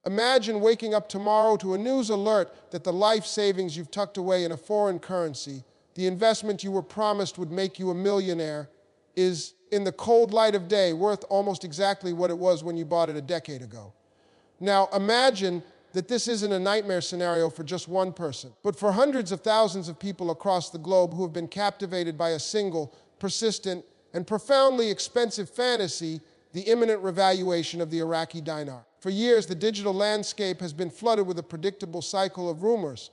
Imagine waking up tomorrow to a news alert that the life savings you've tucked away in a foreign currency, the investment you were promised would make you a millionaire, is, in the cold light of day, worth almost exactly what it was when you bought it a decade ago. Now, imagine that this isn't a nightmare scenario for just one person, but for hundreds of thousands of people across the globe who have been captivated by a single, persistent, and profoundly expensive fantasy, the imminent revaluation of the Iraqi dinar. For years, the digital landscape has been flooded with a predictable cycle of rumors.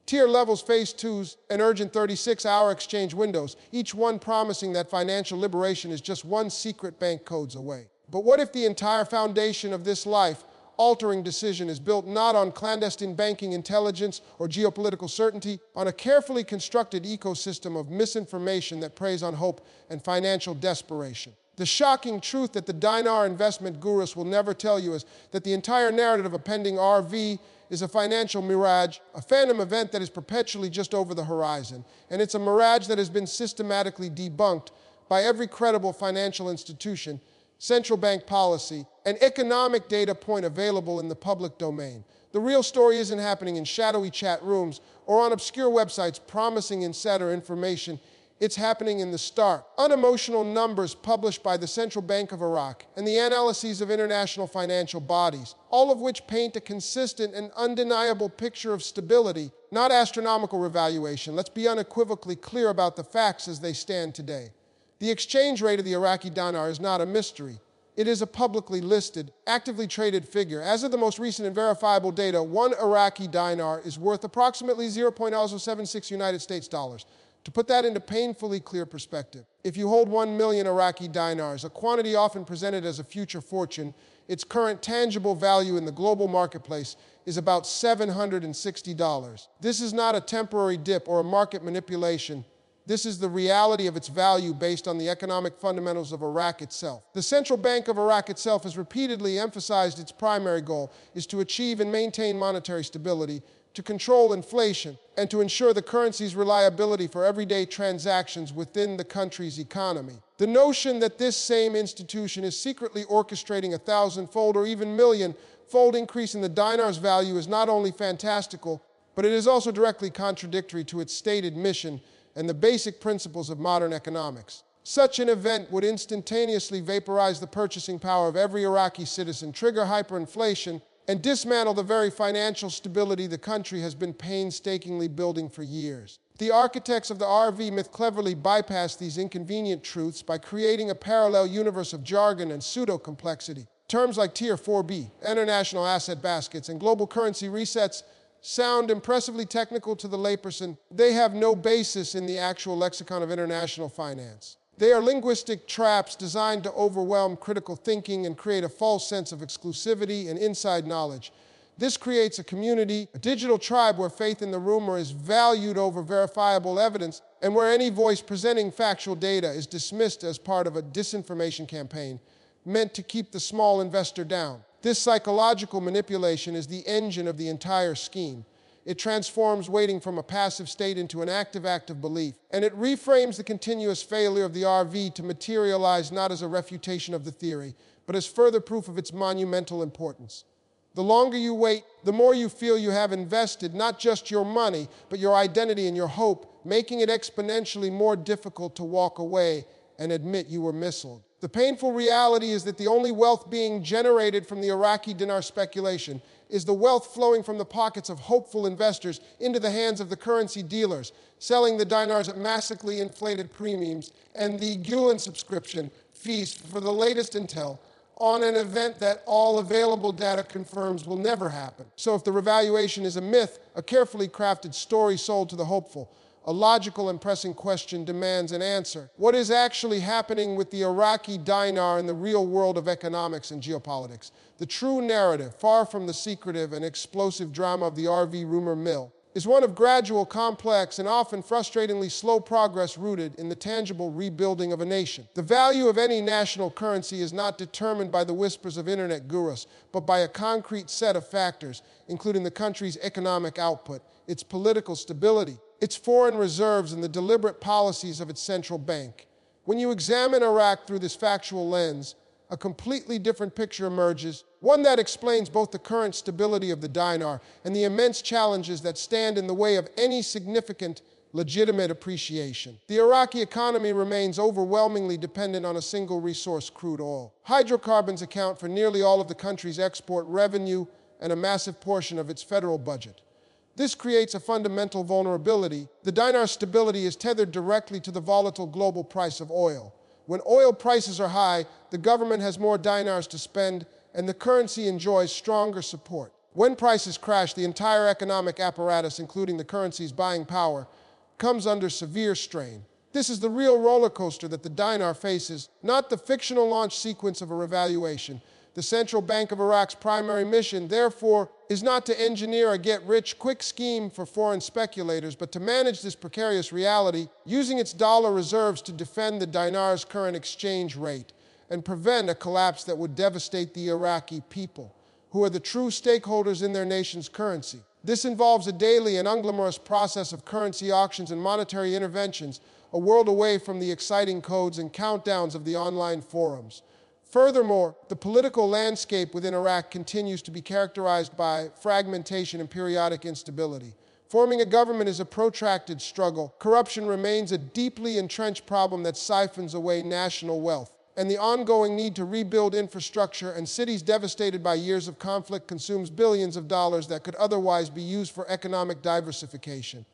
Tier levels, phase twos, and urgent 36-hour exchange windows, each one promising that financial liberation is just one secret bank codes away. But what if the entire foundation of this life-altering decision is built not on clandestine banking intelligence or geopolitical certainty, on a carefully constructed ecosystem of misinformation that preys on hope and financial desperation? The shocking truth that the dinar investment gurus will never tell you is that the entire narrative of a pending RV is a financial mirage, a phantom event that is perpetually just over the horizon. And it's a mirage that has been systematically debunked by every credible financial institution, central bank policy, and economic data point available in the public domain. The real story isn't happening in shadowy chat rooms or on obscure websites promising insider information. It's happening in the stark, unemotional numbers published by the Central Bank of Iraq and the analyses of international financial bodies, all of which paint a consistent and undeniable picture of stability, not astronomical revaluation. Let's be unequivocally clear about the facts as they stand today. The exchange rate of the Iraqi dinar is not a mystery. It is a publicly listed, actively traded figure. As of the most recent and verifiable data, one Iraqi dinar is worth approximately 0.076 United States dollars. To put that into painfully clear perspective, if you hold 1 million Iraqi dinars, a quantity often presented as a future fortune, its current tangible value in the global marketplace is about $760. This is not a temporary dip or a market manipulation. This is the reality of its value based on the economic fundamentals of Iraq itself. The Central Bank of Iraq itself has repeatedly emphasized its primary goal is to achieve and maintain monetary stability, to control inflation, and to ensure the currency's reliability for everyday transactions within the country's economy. The notion that this same institution is secretly orchestrating a thousand-fold or even million-fold increase in the dinar's value is not only fantastical, but it is also directly contradictory to its stated mission and the basic principles of modern economics. Such an event would instantaneously vaporize the purchasing power of every Iraqi citizen, trigger hyperinflation, and dismantle the very financial stability the country has been painstakingly building for years. The architects of the RV myth cleverly bypass these inconvenient truths by creating a parallel universe of jargon and pseudo-complexity. Terms like Tier 4B, international asset baskets, and global currency resets sound impressively technical to the layperson. They have no basis in the actual lexicon of international finance. They are linguistic traps designed to overwhelm critical thinking and create a false sense of exclusivity and inside knowledge. This creates a community, a digital tribe where faith in the rumor is valued over verifiable evidence and where any voice presenting factual data is dismissed as part of a disinformation campaign meant to keep the small investor down. This psychological manipulation is the engine of the entire scheme. It transforms waiting from a passive state into an active act of belief, and it reframes the continuous failure of the RV to materialize not as a refutation of the theory, but as further proof of its monumental importance. The longer you wait, the more you feel you have invested not just your money, but your identity and your hope, making it exponentially more difficult to walk away and admit you were misled. The painful reality is that the only wealth being generated from the Iraqi dinar speculation is the wealth flowing from the pockets of hopeful investors into the hands of the currency dealers, selling the dinars at massively inflated premiums and the Gulen subscription feast for the latest intel on an event that all available data confirms will never happen. So if the revaluation is a myth, a carefully crafted story sold to the hopeful, a logical and pressing question demands an answer. What is actually happening with the Iraqi dinar in the real world of economics and geopolitics? The true narrative, far from the secretive and explosive drama of the RV rumor mill, is one of gradual, complex, and often frustratingly slow progress rooted in the tangible rebuilding of a nation. The value of any national currency is not determined by the whispers of internet gurus, but by a concrete set of factors, including the country's economic output, its political stability, its foreign reserves, and the deliberate policies of its central bank. When you examine Iraq through this factual lens, a completely different picture emerges, one that explains both the current stability of the dinar and the immense challenges that stand in the way of any significant, legitimate appreciation. The Iraqi economy remains overwhelmingly dependent on a single resource, crude oil. Hydrocarbons account for nearly all of the country's export revenue and a massive portion of its federal budget. This creates a fundamental vulnerability. The dinar's stability is tethered directly to the volatile global price of oil. When oil prices are high, the government has more dinars to spend, and the currency enjoys stronger support. When prices crash, the entire economic apparatus, including the currency's buying power, comes under severe strain. This is the real roller coaster that the dinar faces, not the fictional launch sequence of a revaluation. The Central Bank of Iraq's primary mission, therefore, is not to engineer a get-rich-quick scheme for foreign speculators, but to manage this precarious reality, using its dollar reserves to defend the dinar's current exchange rate and prevent a collapse that would devastate the Iraqi people, who are the true stakeholders in their nation's currency. This involves a daily and unglamorous process of currency auctions and monetary interventions, a world away from the exciting codes and countdowns of the online forums. Furthermore, the political landscape within Iraq continues to be characterized by fragmentation and periodic instability. Forming a government is a protracted struggle. Corruption remains a deeply entrenched problem that siphons away national wealth. And the ongoing need to rebuild infrastructure and cities devastated by years of conflict consumes billions of dollars that could otherwise be used for economic diversification.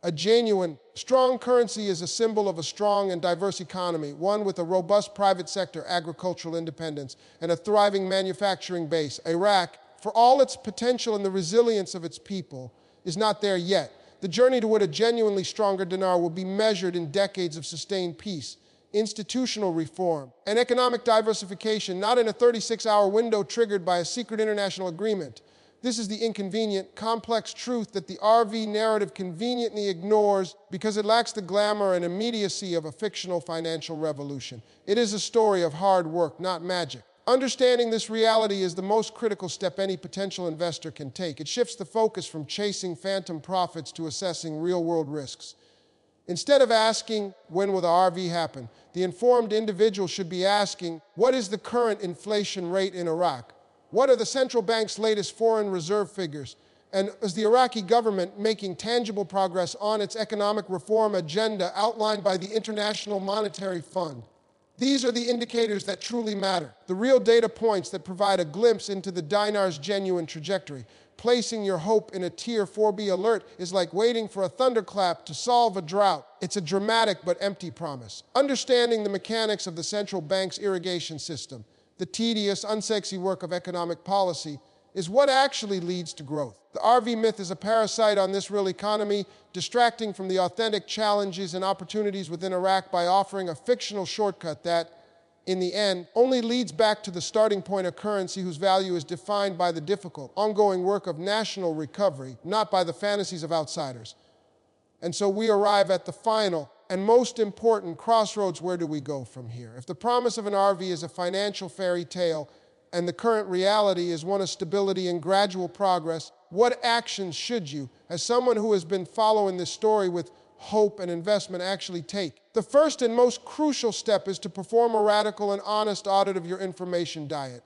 A genuine, strong currency is a symbol of a strong and diverse economy, one with a robust private sector, agricultural independence, and a thriving manufacturing base. Iraq, for all its potential and the resilience of its people, is not there yet. The journey toward a genuinely stronger dinar will be measured in decades of sustained peace, institutional reform, and economic diversification, not in a 36-hour window triggered by a secret international agreement. This is the inconvenient, complex truth that the RV narrative conveniently ignores because it lacks the glamour and immediacy of a fictional financial revolution. It is a story of hard work, not magic. Understanding this reality is the most critical step any potential investor can take. It shifts the focus from chasing phantom profits to assessing real-world risks. Instead of asking, when will the RV happen, the informed individual should be asking, what is the current inflation rate in Iraq? What are the central bank's latest foreign reserve figures? And is the Iraqi government making tangible progress on its economic reform agenda outlined by the International Monetary Fund? These are the indicators that truly matter, the real data points that provide a glimpse into the dinar's genuine trajectory. Placing your hope in a Tier 4B alert is like waiting for a thunderclap to solve a drought. It's a dramatic but empty promise. Understanding the mechanics of the central bank's irrigation system, the tedious, unsexy work of economic policy, is what actually leads to growth. The RV myth is a parasite on this real economy, distracting from the authentic challenges and opportunities within Iraq by offering a fictional shortcut that, in the end, only leads back to the starting point of currency whose value is defined by the difficult, ongoing work of national recovery, not by the fantasies of outsiders. And so we arrive at the final and most important crossroads. Where do we go from here? If the promise of an RV is a financial fairy tale and the current reality is one of stability and gradual progress, what actions should you, as someone who has been following this story with hope and investment, actually take? The first and most crucial step is to perform a radical and honest audit of your information diet.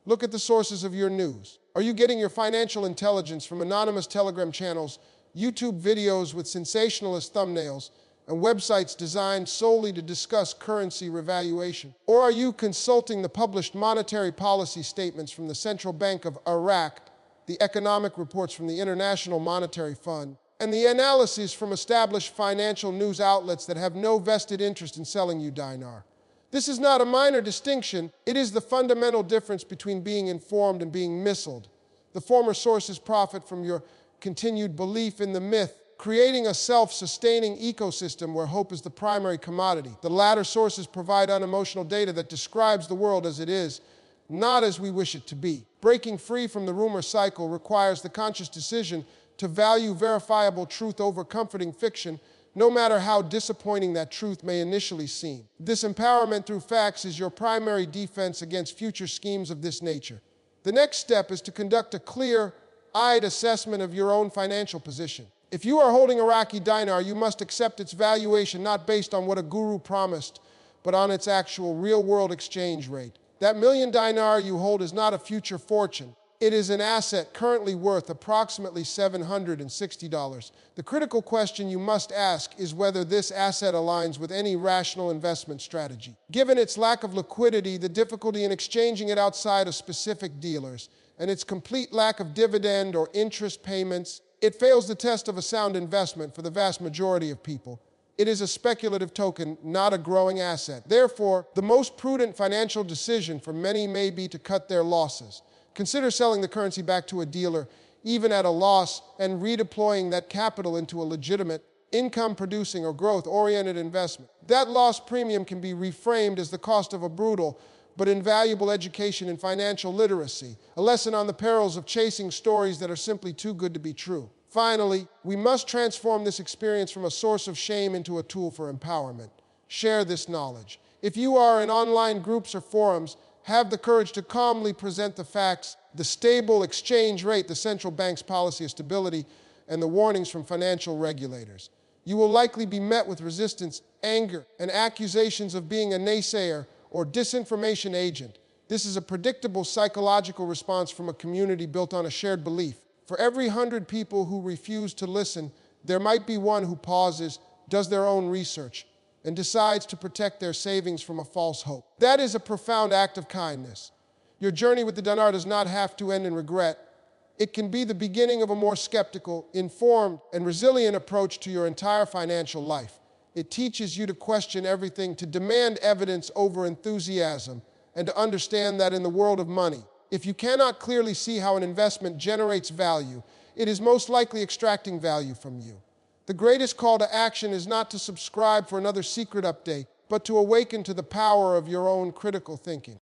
Look at the sources of your news. Are you getting your financial intelligence from anonymous Telegram channels, YouTube videos with sensationalist thumbnails, and websites designed solely to discuss currency revaluation? Or are you consulting the published monetary policy statements from the Central Bank of Iraq, the economic reports from the International Monetary Fund, and the analyses from established financial news outlets that have no vested interest in selling you dinar? This is not a minor distinction. It is the fundamental difference between being informed and being misled. The former sources profit from your continued belief in the myth, creating a self-sustaining ecosystem where hope is the primary commodity. The latter sources provide unemotional data that describes the world as it is, not as we wish it to be. Breaking free from the rumor cycle requires the conscious decision to value verifiable truth over comforting fiction, no matter how disappointing that truth may initially seem. This empowerment through facts is your primary defense against future schemes of this nature. The next step is to conduct a clear-eyed assessment of your own financial position. If you are holding Iraqi dinar, you must accept its valuation not based on what a guru promised, but on its actual real-world exchange rate. That million dinar you hold is not a future fortune. It is an asset currently worth approximately $760. The critical question you must ask is whether this asset aligns with any rational investment strategy. Given its lack of liquidity, the difficulty in exchanging it outside of specific dealers, and its complete lack of dividend or interest payments, it fails the test of a sound investment for the vast majority of people. It is a speculative token, not a growing asset. Therefore, the most prudent financial decision for many may be to cut their losses. Consider selling the currency back to a dealer, even at a loss, and redeploying that capital into a legitimate, income-producing or growth-oriented investment. That loss premium can be reframed as the cost of a brutal but invaluable education in financial literacy, a lesson on the perils of chasing stories that are simply too good to be true. Finally, we must transform this experience from a source of shame into a tool for empowerment. Share this knowledge. If you are in online groups or forums, have the courage to calmly present the facts, the stable exchange rate, the central bank's policy of stability, and the warnings from financial regulators. You will likely be met with resistance, anger, and accusations of being a naysayer or disinformation agent. This is a predictable psychological response from a community built on a shared belief. For every 100 people who refuse to listen, there might be one who pauses, does their own research, and decides to protect their savings from a false hope. That is a profound act of kindness. Your journey with the dinar does not have to end in regret. It can be the beginning of a more skeptical, informed, and resilient approach to your entire financial life. It teaches you to question everything, to demand evidence over enthusiasm, and to understand that in the world of money, if you cannot clearly see how an investment generates value, it is most likely extracting value from you. The greatest call to action is not to subscribe for another secret update, but to awaken to the power of your own critical thinking.